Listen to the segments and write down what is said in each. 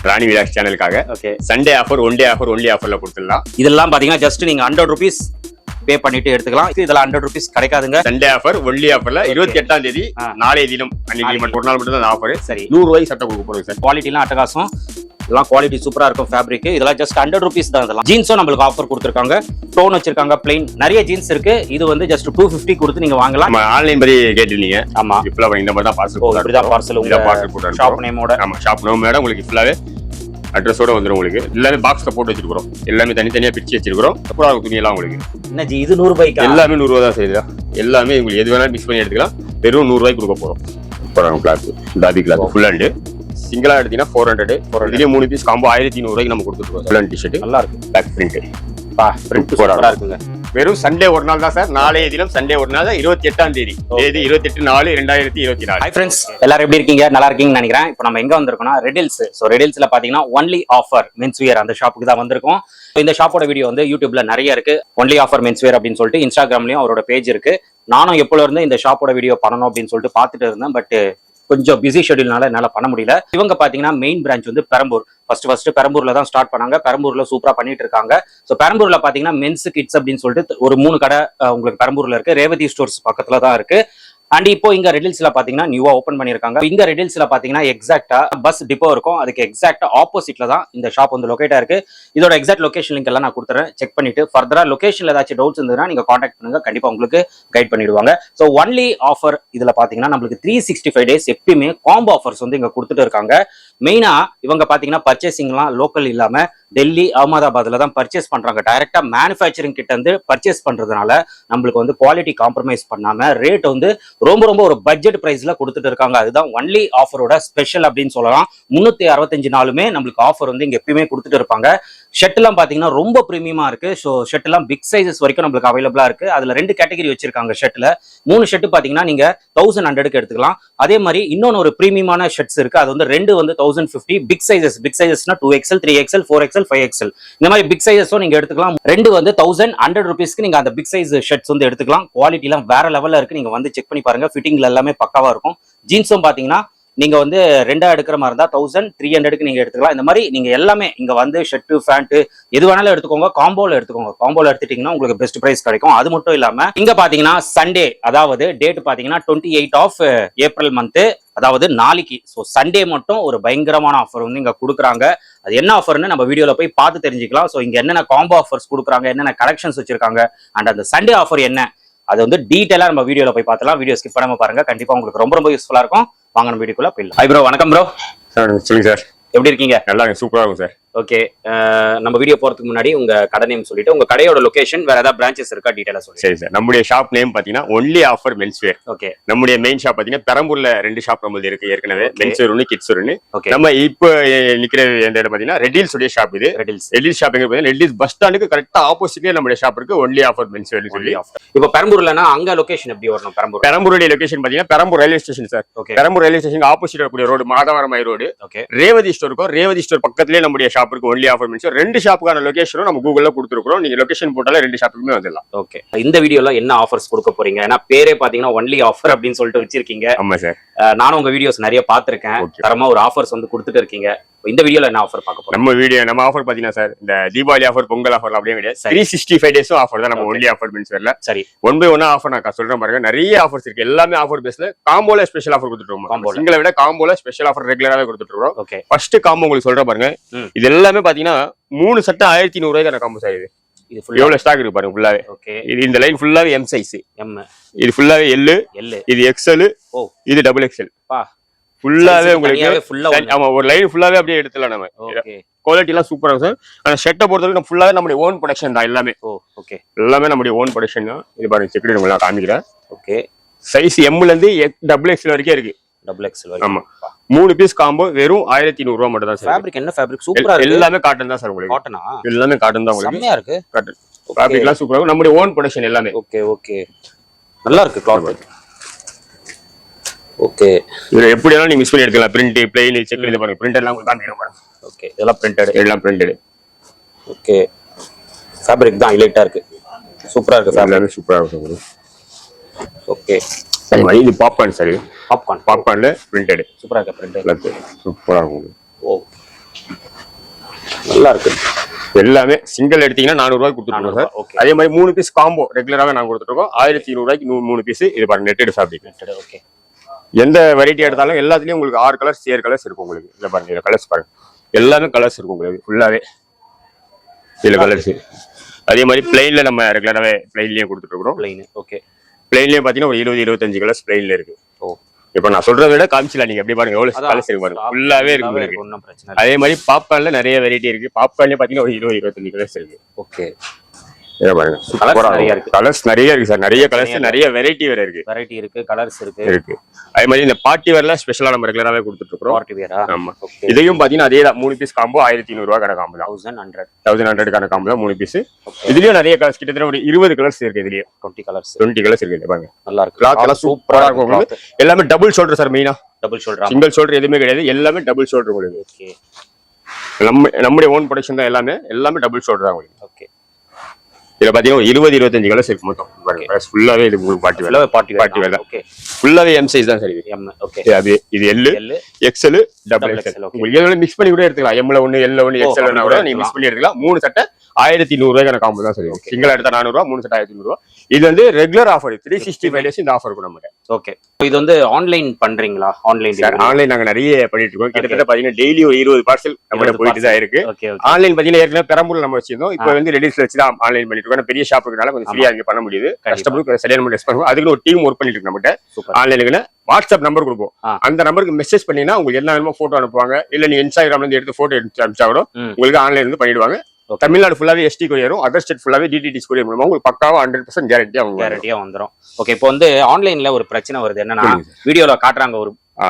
ராணி விலாஸ் சேனலுக்காக Sunday offer one ஆஃபர் only ஆஃபர்ல கொடுத்துடலாம். இதெல்லாம் பாத்தீங்கன்னா ஜஸ்ட் நீங்க 100 rupees பே பண்ணிட்டு எடுத்துக்கலாம். இதெல்லாம் 100 rupees கிடைக்காதுங்க. சண்டே ஆஃபர் ஒன்லி ஆஃபர்ல 28ஆம் தேதி நாளைய தினம் அன்னைக்கு மட்டும் ஒரு நாள் மட்டும் தான் ஆஃபர். சரி, 100 ரூபாய்க்கு சட்டை கொடுக்க போறோம் சார். குவாலிட்டி எல்லாம் அட்டகாசம். இதெல்லாம் குவாலிட்டி சூப்பரா இருக்கும். ஃபேப்ரிக் இதெல்லாம் ஜஸ்ட் 100 rupees தான். இதெல்லாம் ஜீன்ஸும் நம்மளுக்கு ஆஃபர் கொடுத்துருக்காங்க. டோன் வச்சிருக்காங்க, பிளைன் நிறைய ஜீன்ஸ் இருக்கு. இது வந்து ஜஸ்ட் 250 கொடுத்து நீங்க வாங்கலாம். நம்ம ஆன்லைன் படி கேட்டிருந்தீங்க. ஆமா, இப்பலாம் இந்த மாதிரி தான் பார்சல் இப்படிதான் பார்சல் போட்டு ஷாப் நேமோட. ஆமா, ஷாப் நேமோட உங்களுக்கு ஃபுல்லாவே அட்ரஸோட வந்துடும். உங்களுக்கு எல்லாமே பாக்ஸ்ல போட்டு வச்சிருக்கோம். எல்லாமே தனித்தனியா பிரிச்சு வச்சிருக்கோம். அப்புறம் துணி எல்லாம் உங்களுக்கு என்ன ஜி இது 100 ரூபாய்க்கு எல்லாமே 100 ரூபா தான் செய்யுதா. எல்லாமே உங்களுக்கு எது வேணாலும் மிக்ஸ் பண்ணி எடுத்துக்கலாம். வெறும் 100 ரூபாய்க்கு கொடுக்க போறோம். அப்புறம் கிளாத் தாதி கிளாத் ஃபுல் ஹேண்ட் சிங்கிளா எடுத்தீங்கன்னா 400. இதுலயே 3 பீஸ் காம்போ 1200 ரூபாய்க்கு நம்ம கொடுத்துருக்கோம். ஃபுல் ஹேண்ட் டி-ஷர்ட் நல்லா இருக்கு. பேக் பிரிண்ட் பிரிண்ட் சூப்பரா இருக்குங்க. வெறும் சண்டே ஒரு நாள் தான் சார். நாளைய தினம் சண்டே ஒரு நாள் தான். 28ஆம் தேதி தேதி 28/4/2024. ஹாய் ஃப்ரெண்ட்ஸ், எல்லாரும் எப்படி இருக்கீங்க? நல்லா இருக்கீங்கன்னு நினைக்கிறேன். இப்போ நம்ம எங்க வந்திருக்கோம்னா ரெடில்ஸ். ஸோ ரெடில்ஸ்ல பாத்தீங்கன்னா ஒன்லி ஆஃபர் மென்ஸ் வியர் அந்த ஷாப்புக்கு தான் வந்திருக்கோம். இந்த ஷாப்போட வீடியோ வந்து யூடியூப்ல நிறைய இருக்கு. ஒன்லி ஆஃபர் மென்ஸ் வியர் அப்படின்னு சொல்லிட்டு இன்ஸ்டாகிராம்லயும் அவரோட பேஜ் இருக்கு. நானும் எப்போல இருந்து இந்த ஷாப்போட வீடியோ பண்ணணும் அப்படின்னு சொல்லிட்டு பார்த்துட்டு இருந்தேன். பட் கொஞ்சம் பிஸி ஷெட்யூல்னால என்னால பண்ண முடியல. இவங்க பாத்தீங்கன்னா மெயின் பிரான்ச் வந்து பெரம்பூர். ஃபர்ஸ்ட் பெரம்பூர்ல தான் ஸ்டார்ட் பண்ணாங்க. பெரம்பூர்ல சூப்பரா பண்ணிட்டு இருக்காங்க. ஸோ பெரம்பூர்ல பாத்தீங்கன்னா மென்ஸ் கிட்ஸ் அப்படின்னு சொல்லிட்டு ஒரு 3 கடை உங்களுக்கு பெரம்பூர்ல இருக்கு. ரேவதி ஸ்டோர்ஸ் பக்கத்துல தான் இருக்கு. அண்ட் இப்போ இங்க ரெடில்ஸ்ல பாத்தீங்கன்னா நியூவா ஓபன் பண்ணிருக்காங்க. இங்க ரெடில்ஸ்ல பாத்தீங்கன்னா எக்ஸாக்டா பஸ் டிப்போ இருக்கும். அதுக்கு எக்ஸாக்டா ஆப்போசிட்ல தான் இந்த ஷாப் வந்து லொகேட்டா இருக்கு. இதோட எக்ஸாக்ட் லொகேஷன் லிங்க் எல்லாம் நான் கொடுத்துறேன். செக் பண்ணிட்டு ஃபர்தரா லொகேஷன்ல ஏதாச்சும் டவுட்ஸ் இருந்ததுன்னா நீங்க கான்டாக்ட் பண்ணுங்க. கண்டிப்பா உங்களுக்கு கைட் பண்ணிடுவாங்க. ஸோ ஒன்லி ஆஃபர் இதுல பாத்தீங்கன்னா நம்மளுக்கு 365 டேஸ் எப்பயுமே காம்போ ஆஃபர்ஸ் வந்து இங்க கொடுத்துட்டு இருக்காங்க. மெயினா இவங்க பாத்தீங்கன்னா பர்ச்சேசிங்லாம் லோக்கல் இல்லாம டெல்லி, அகமதாபாத்ல தான் பர்ச்சேஸ் பண்றாங்க. டைரக்டா மேனுஃபேக்சரிங் கிட்ட இருந்து பர்ச்சேஸ் பண்றதுனால நம்மளுக்கு வந்து குவாலிட்டி காம்ப்ரமைஸ் பண்ணாம ரேட் வந்து ரொம்ப ஒரு பட்ஜெட் பிரைஸ்ல கொடுத்துட்டு இருக்காங்க. அதுதான் ஒன்லி ஆஃபரோட ஸ்பெஷல் அப்படின்னு சொல்லலாம். 365 நாளுமே நம்மளுக்கு ஆஃபர் வந்து இங்க எப்பயுமே கொடுத்துட்டு இருப்பாங்க. ஷர்ட் எல்லாம் பாத்தீங்கன்னா ரொம்ப பிரீமியமா இருக்கு. ஸோ ஷர்ட் எல்லாம் பிக் சைசஸ் வரைக்கும் நம்மளுக்கு அவைலபிளா இருக்கு. அதுல 2 கேட்டகரி வச்சிருக்காங்க. ஷர்ட்ல 3 ஷர்ட் பாத்தீங்கன்னா நீங்க 1100க்கு எடுத்துக்கலாம். அதே மாதிரி இன்னொன்னு ஒரு பிரீமியமான ஷர்ட்ஸ் இருக்கு. அது வந்து 2 வந்து 1050. Big சைசஸ்னா 2XL, 3XL, 4XL, 5XL இந்த மாதிரி பிக் சைசஸும் நீங்க எடுத்துக்கலாம். 2 வந்து 1100 rupeesக்கு நீங்க அந்த பிக் சைஸ் ஷர்ட்ஸ் வந்து எடுத்துக்கலாம். குவாலிட்டி எல்லாம் வேற லெவல்ல இருக்கு. நீங்க வந்து செக் பண்ணி பாருங்க. ஃபிட்டிங்ல எல்லாமே பக்காவா இருக்கும். ஜீன்ஸும் பாத்தீங்கன்னா நீங்க வந்து 2 எடுக்கிற மாதிரி இருந்தா 1300க்கு நீங்க எடுத்துக்கலாம். இந்த மாதிரி நீங்க எல்லாமே இங்க வந்து ஷர்ட், பேண்ட் எது வேணாலும் எடுத்துக்கோங்க. காம்போல எடுத்துக்கோங்க. காம்போல எடுத்துட்டீங்கன்னா உங்களுக்கு பெஸ்ட் பிரைஸ் கிடைக்கும். அது மட்டும் இல்லாம இங்க பாத்தீங்கன்னா சண்டே, அதாவது டேட் பாத்தீங்கன்னா 28 ஏப்ரல் மந்த், அதாவது நாளைக்கு. ஸோ சண்டே மட்டும் ஒரு பயங்கரமான ஆஃபர் வந்து இங்க கொடுக்குறாங்க. அது என்ன ஆஃபர்னு நம்ம வீடியோல போய் பார்த்து தெரிஞ்சுக்கலாம். ஸோ இங்க என்னென்ன காம்போ ஆஃபர்ஸ் கொடுக்குறாங்க, என்னென்ன கலெக்ஷன்ஸ் வச்சிருக்காங்க, அண்ட் அந்த சண்டே ஆஃபர் என்ன, அது வந்து டீடைலா நம்ம வீடியோல போய் பார்த்தலாம். வீடியோ ஸ்கிப் பண்ணாம பாருங்க. கண்டிப்பா உங்களுக்கு ரொம்ப யூஸ்ஃபுல்லா இருக்கும். வாங்க நம்ம வீடியோக்குள்ள போயிடலாம். ஹாய் ப்ரோ, வணக்கம் ப்ரோ. சொல்லுங்க சார், எப்படி இருக்கீங்க? நல்லா சூப்பரா இருக்கும் சார். ஓகே, நம்ம வீடியோ போறதுக்கு முன்னாடி உங்க கடை நேம் சொல்லிட்டு உங்க கடையோட லொகேஷன், வேற ஏதாவது பிரான்ச்சஸ் இருக்கா டீடைலா சொல்லுங்க. சரி சார், நம்முடைய ஷாப் நேம் பாத்தீங்கன்னா only offer men's wear. Okay, நம்முடைய மெயின் ஷாப் பாத்தீங்கன்னா பெரம்பூர்ல 2 ஷாப் நம்மளுது இருக்கு ஏற்கனவே. மென்ஸ் வேர் ஒன்னு, கிட்ஸ் வேர் ஒன்னு. நம்ம இப்போ நிக்கிற எந்த இடம் பாத்தீங்கன்னா ரெடில்ஸ் உடைய ஷாப். இது ரெடில்ஸ் ஷாப் எங்க பாத்தீங்கன்னா ரெடில்ஸ் பஸ் ஸ்டாண்டுக்கு கரெக்டா ஆப்போசிட்லயே நம்முடைய ஷாப் இருக்கு. ஒன்லி ஆஃபர் மென்ஸ் வேர் சொல்லி. இப்போ பெரம்பூர்லனா அங்க லொகேஷன் எப்படி வரணும்? பெரம்பூருடைய லொகேஷன் பாத்தீங்கன்னா Perambur railway station sir. Perambur railway station opposite இருக்கக்கூடிய ரோடு மாதவரமாய் ரோடு. ரேவதி ஸ்டோர் இருக்கும். ரேவதி ஸ்டோர் பக்கத்துலயே நம்முடைய ஷாப் இருக்கு. ஒன்லி ஆஃபர் 2 ஷாப்புக்கான லொகேஷனும் நம்ம கூகுள்ல கொடுத்துருக்கோம். நீங்க லொகேஷன் போட்டாலே 2 ஷாப்புக்குமே வந்துடலாம். ஓகே, இந்த வீடியோல என்ன ஆஃபர்ஸ் கொடுக்க போறீங்க? ஏன்னா பேரே பாத்தீங்கன்னா ஒன்லி ஆஃபர் அப்படின்னு சொல்லிட்டு வச்சிருக்கீங்க. ஆமா சார், நானும் உங்க வீடியோஸ் நிறைய பாத்திருக்கேன். தரமா ஒரு ஆஃபர்ஸ் வந்து கொடுத்துட்டு இருக்கீங்க. இந்த வீடியோல என்ன ஆஃபர் பார்க்க போறோம்? நம்ம ஆஃபர் பாத்தீங்கன்னா சார், இந்த தீபாவளி ஆஃபர், பொங்கல் ஆஃபர் அப்படியே கிடையாது. 365 டேஸும் ஆஃபர் தான் நம்ம ஒன்லி ஆஃபர் மென்ஸ் வேர்ல. சரி, 1 by 1 ஆஃபர் நான் சொல்றேன் பாருங்க. நிறைய ஆஃபர்ஸ் இருக்கு. எல்லாமே ஆஃபர் பேஸ்ல காம்போல ஸ்பெஷல் ஆஃபர் கொடுத்துட்டு இருக்கோம். சிங்கிளை விட காம்போல ஸ்பெஷல் ஆஃபர் ரெகுலராவே கொடுத்துட்டு இருக்கோம். ஓகே, ஃபர்ஸ்ட் காம்போ உங்களுக்கு சொல்றேன் பாருங்க. இது எல்லாமே பாத்தீங்கன்னா 3 சட்டை 1500 ரூபாய்க்கு காம்போ சார். இது எவ்வளவு ஸ்டாக் இருக்கு பாருங்க ஃபுல்லாவே. ஓகே, இது இந்த லைன் ஃபுல்லாவே எம் சைஸ். எம், இது ஃபுல்லாவே எல், இது எக்ஸ்எல், இது டபுள் எக்ஸ்எல். ஃபுல்லாவே உங்களுக்கு ஆமா ஒரு லைன் ஃபுல்லாவே அப்படியே எடுத்துலாம் நம்ம. குவாலிட்டி எல்லாம் சூப்பரா இருக்கும் சார். ஆனா ஷர்ட்டை பொறுத்தவரைக்கும் நம்ம ஃபுல்லாவே நம்மளுடைய ஓன் ப்ரொடக்ஷன் தான் எல்லாமே. ஓகே, எல்லாமே நம்மளுடைய ஓன் ப்ரொடக்ஷன் தான். இது பாருங்க, செக்யூரிட்டி உங்களுக்கு காமிக்கிறேன். ஓகே, சைஸ் எம்ல இருந்து டபுள் எக்ஸ்எல் வரைக்கும் இருக்கு. Double XL. ஆமா, 3 பீஸ் காம்போ வெறும் 1100 ரூபாய் மட்டும் தான் சார். ஃபேப்ரிக் என்ன ஃபேப்ரிக்? சூப்பரா இருக்கு. எல்லாமே காட்டன் தான் சார் உங்களுக்கு. காட்டனா? எல்லாமே காட்டன் தான் உங்களுக்கு. செமையா இருக்கு. காட்டன் ஃபேப்ரிக் எல்லாம் சூப்பரா இருக்கு. நம்மளுடைய ஓன் ப்ரொடக்ஷன் எல்லாமே. ஓகே ஓகே, நல்லா இருக்கு கிளாத். ஓகே, இதுல எப்படி எல்லாம் நீங்க மிஸ் பண்ணி எடுக்கலாம். பிரிண்ட், பிளைன், செக் பண்ணி பாருங்க. பிரிண்ட் எல்லாம் உங்களுக்கு காமிக்கிறேன் பாருங்க. ஓகே, இதெல்லாம் பிரிண்டட். எல்லாம் பிரிண்டட். ஓகே, ஃபேப்ரிக் தான் ஹைலைட்டா இருக்கு. சூப்பரா இருக்கு. ஃபேப்ரிக் சூப்பரா இருக்கு. ஓகே, இது பாப்கார்ன் சார். பாப்கார்ன்ல பிரிண்டட் சூப்பரா இருக்கு. பிரிண்டட் சூப்பரா இருக்கு. ஓ, நல்லா இருக்கு. எல்லாமே சிங்கிள் எடுத்தீங்கன்னா 400 ரூபாய்க்கு கொடுத்துருக்கோம் சார். ஓகே. அதே மாதிரி 3 பீஸ் காம்போ ரெகுலராகவே நாங்கள் கொடுத்துருக்கோம் 1200 ரூபாய்க்கு 3 பீஸ். இது பாருங்க நெட்டட் ஃபேப்ரிக். ஓகே. எந்த வெரைட்டி எடுத்தாலும் எல்லாத்துலயும் உங்களுக்கு 6 கலர்ஸ் 7 கலர்ஸ் இருக்கும் உங்களுக்கு. இல்ல பாருங்க இதுல கலர்ஸ் பாருங்க எல்லாமே கலர்ஸ் இருக்கும் உங்களுக்கு ஃபுல்லாவே இதுல கலர்ஸ். அதே மாதிரி பிளைன்ல நம்ம ரெகுலராகவே பிளைன்லயே கொடுத்துட்டு இருக்கோம். Plain okay. பிளைன்லயே பாத்தீங்கன்னா ஒரு 20-25 கலர்ஸ் பிளைன்ல இருக்கு. ஓ இப்ப நான் சொல்றத விட காமிச்சலாம் நீங்க எப்படி பாருங்க எவ்வளவு கலர்ஸ் இருக்கு பாருங்க ஃபுல்லாவே இருக்கு உங்களுக்கு. ஒண்ணும் பிரச்சனை இல்ல. அதே மாதிரி பாப்கார்ன்ல நிறைய வெரைட்டி இருக்கு. பாப்கார்ன்லயே பாத்தீங்கன்னா ஒரு 20-25 கலர்ஸ் இருக்கு. ஓகே. பாருங்க கலர்ஸ் நிறைய இருக்கு. கலர்ஸ் நிறைய இருக்கு சார். நிறைய கலர்ஸ் நிறைய வெரைட்டி வேற இருக்கு. வெரைட்டி இருக்கு, கலர்ஸ் இருக்கு. அதே மாதிரி இந்த பார்ட்டி வேர்ல ஸ்பெஷலா நம்ம ரெகுலராவே கொடுத்துட்டு இருக்கோம். Party vera? ஆமா. இதையும் பாத்தீங்கன்னா அதே தான் 3 பீஸ் காம்போ 1500 ரூபாய் காம்போ தான். 1100 கான காம்போ தான் 3 பீஸ். இதுலயும் நிறைய கலர்ஸ் கிட்டத்தட்ட ஒரு 20 கலர்ஸ் இருக்கு. இதுலயும் 20 கலர்ஸ் இருக்கு. பாருங்க நல்லா இருக்கு. கிளாத் எல்லாம் சூப்பரா இருக்கும். எல்லாமே டபுள் ஷோல்டர் சார். மெயினா டபுள் ஷோல்டர், சிங்கிள் ஷோல்டர் எதுவுமே கிடையாது. எல்லாமே டபுள் ஷோல்டர் உங்களுக்கு. ஓகே. நம்முடைய ஓன் ப்ரொடக்ஷன் தான். எல்லாமே டபுள் ஷோல்டர் தான் உங்களுக்கு. ஓகே. இதுல பாத்தீங்கன்னா 20-25 கலர்ஸ் இருக்கு மொத்தம். ஃபுல்லாவே இது உங்களுக்கு பார்ட்டி வேர் தான். ஃபுல்லாவே எம் சைஸ் தான் சார். இது எம். ஓகே. இது எல், எக்ஸ்எல், டபுள் எக்ஸ்எல். உங்களுக்கு எதுல மிக்ஸ் பண்ணி கூட எடுத்துக்கலாம். எம்ல 1, எல்ல 1, எக்ஸ்எல்னா கூட நீங்க மிக்ஸ் பண்ணி எடுத்துக்கலாம். 3 சட்டை 1100 ரூபாய்க்கான காம்போ தான் சார். சிங்கிள் எடுத்தா 400 ரூபாய், 3 சட்டை 1500 ரூபாய். இது வந்து ரெகுலர் ஆஃபர். 365 டேஸ் இந்த ஆஃபர் இருக்கும் நம்ம. ஓகே. இது வந்து ஆன்லைன் பண்றீங்களா? ஆன்லைன் சார் ஆன்லைன் நாங்க நிறைய பண்ணிட்டு இருக்கோம். கிட்டத்தட்ட பாத்தீங்கன்னா டெய்லி ஒரு 20 பார்சல் நம்ம போயிட்டு தான் இருக்கு. ஆன்லைன் பாத்தீங்கன்னா ஏற்கனவே பெரம்பூர்ல நம்ம வச்சிருந்தோம். இப்போ வந்து ரெடிஸ்ல வச்சு தான் ஆன்லைன் பண்ணிட்டு இருக்கோம். பெரிய ஷாப் இருக்கனால கொஞ்சம் ஃப்ரீயா இங்க பண்ண முடியுது. கஸ்டமருக்கு சரியான ரெஸ்பான்ஸ் பண்ணுவோம். அதுக்கு ஒரு டீம் ஒர்க் பண்ணிட்டு இருக்கு நம்மகிட்ட. ஆன்லைனுக்கு வாட்ஸ்அப் நம்பர் கொடுப்போம். அந்த நம்பருக்கு மெசேஜ் பண்ணீங்கன்னா உங்களுக்கு என்ன வேணுமோ போட்டோ அனுப்புவாங்க. இல்ல நீங்க இன்ஸ்டாகிராம்ல இருந்து எடுத்து போட்டோ எடுத்து அனுப்பிச்சா கூட உங்களுக்கு ஆன்லைன்ல இருந்து பண்ணிடுவாங்க. தமிழ்நாடு ஃபுல்லாவே எஸ்டி கொரியரும், அதர் ஸ்டேட் ஃபுல்லாவே டிடிடிசி கொரியர் மூலமா உங்களுக்கு பக்காவா 100% கேரண்டியா வந்துரும். ஓகே. இப்போ வந்து ஆன்லைன்ல ஒரு பிரச்சனை வருது. என்னன்னா வீடியோல காட்டுறாங்க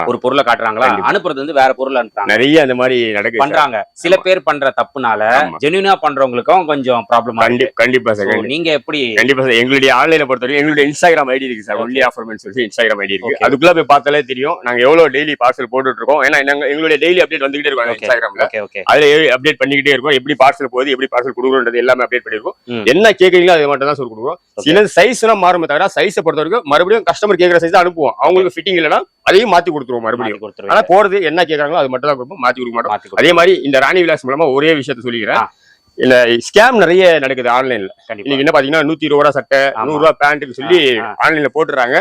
ஒரு பொருளை காட்டுறாங்களா, அனுப்புறது வந்து வேற பொருள் அனுப்புறாங்க. நிறைய அந்த மாதிரி பண்றாங்க. சில பேர் பண்ற தப்புனால ஜெனுயினா பண்றவங்களுக்கும் கொஞ்சம் ப்ராப்ளம். கண்டிப்பா சார். நீங்க எப்படி? கண்டிப்பா சார். எங்களுடைய ஆன்லைனை பொறுத்தவரைக்கும் எங்களுடைய இன்ஸ்டாகிராம் ஐடி இருக்கு சார். ஒன்லி ஆஃபர் மென்ஸ் சொல்லி இன்ஸ்டாகிராம் ஐடி இருக்கு. அதுக்குள்ள போய் பார்த்தாலே தெரியும் நாங்க எவ்வளவு டெய்லி பார்சல் போட்டுட்டு இருக்கோம். ஏன்னா எங்களுடைய டெய்லி அப்டேட் வந்துகிட்டே இருக்கும் இன்ஸ்டாகிராம்ல. அதுல அப்டேட் பண்ணிக்கிட்டே இருக்கும். எப்படி பார்சல் போகுது, எப்படி பார்சல் கொடுக்குறது எல்லாமே அப்டேட் பண்ணிருக்கோம். என்ன கேக்குறீங்களோ அதை மட்டும் தான் சொல்லி கொடுக்குறோம். சில சைஸ் எல்லாம் மாறுமே தவிர சைஸை பொறுத்த வரைக்கும் மறுபடியும் கஸ்டமர் கேட்கிற சைஸ் தான் அனுப்புவோம். அவங்களுக்கு ஃபிட்டிங் இல்லைன்னா அதையும் மாத்தி கொடுத்துருவோம் மறுபடியும். ஆனா போறது என்ன கேட்கறாங்களோ அது மட்டும் தான் கொடுப்போம். மாத்தி கொடுக்க மாட்டோம். அதே மாதிரி இந்த ராணி விலாஸ் மூலமா ஒரே விஷயத்த சொல்லிக்கிறேன். இல்ல ஸ்கேம் நிறைய நடக்குது ஆன்லைன்ல. இன்னைக்கு என்ன பாத்தீங்கன்னா 120 ரூபாய் சட்டை 100 ரூபாய் பேண்ட்னு சொல்லி ஆன்லைன்ல போட்டுறாங்க.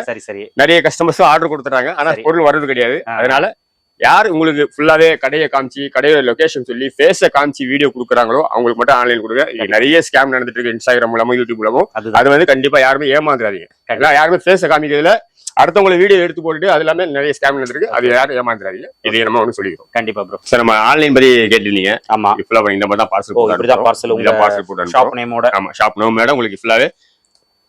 நிறைய கஸ்டமர்ஸும் ஆர்டர் கொடுத்துறாங்க. ஆனா பொருள் வர்றது கிடையாது. அதனால யார் உங்களுக்கு ஃபுல்லாவே கடையை காமிச்சு கடையோட லொகேஷன் சொல்லி ஃபேஸை காமிச்சு வீடியோ கொடுக்குறாங்களோ அவங்களுக்கு மட்டும் ஆன்லைன் கொடுங்க. நிறைய ஸ்கேம் நடந்துட்டு இருக்கு இன்ஸ்டாகிராம் மூலமும் யூடியூப் மூலமும். அது வந்து கண்டிப்பா யாருமே ஏமாந்துடாதீங்க. யாருமே ஃபேஸை காமிக்கிறதுல அடுத்தவங்களை வீடியோ எடுத்து போட்டுட்டு அது எல்லாமே நிறைய ஸ்கேம் நடந்திருக்கு. அது யாரும் ஏமாந்துடாதீங்க. இது நம்ம ஒண்ணு சொல்லிக்கிறோம். கண்டிப்பா ப்ரோ. சார் நம்ம ஆன்லைன் பத்தி கேட்டிருந்தீங்க. ஆமா. ஃபுல்லா இந்த மாதிரி தான் பார்சல் போட்டு ஷாப் நேமோட. ஆமா ஷாப் நேமோட உங்களுக்கு ஃபுல்லாவே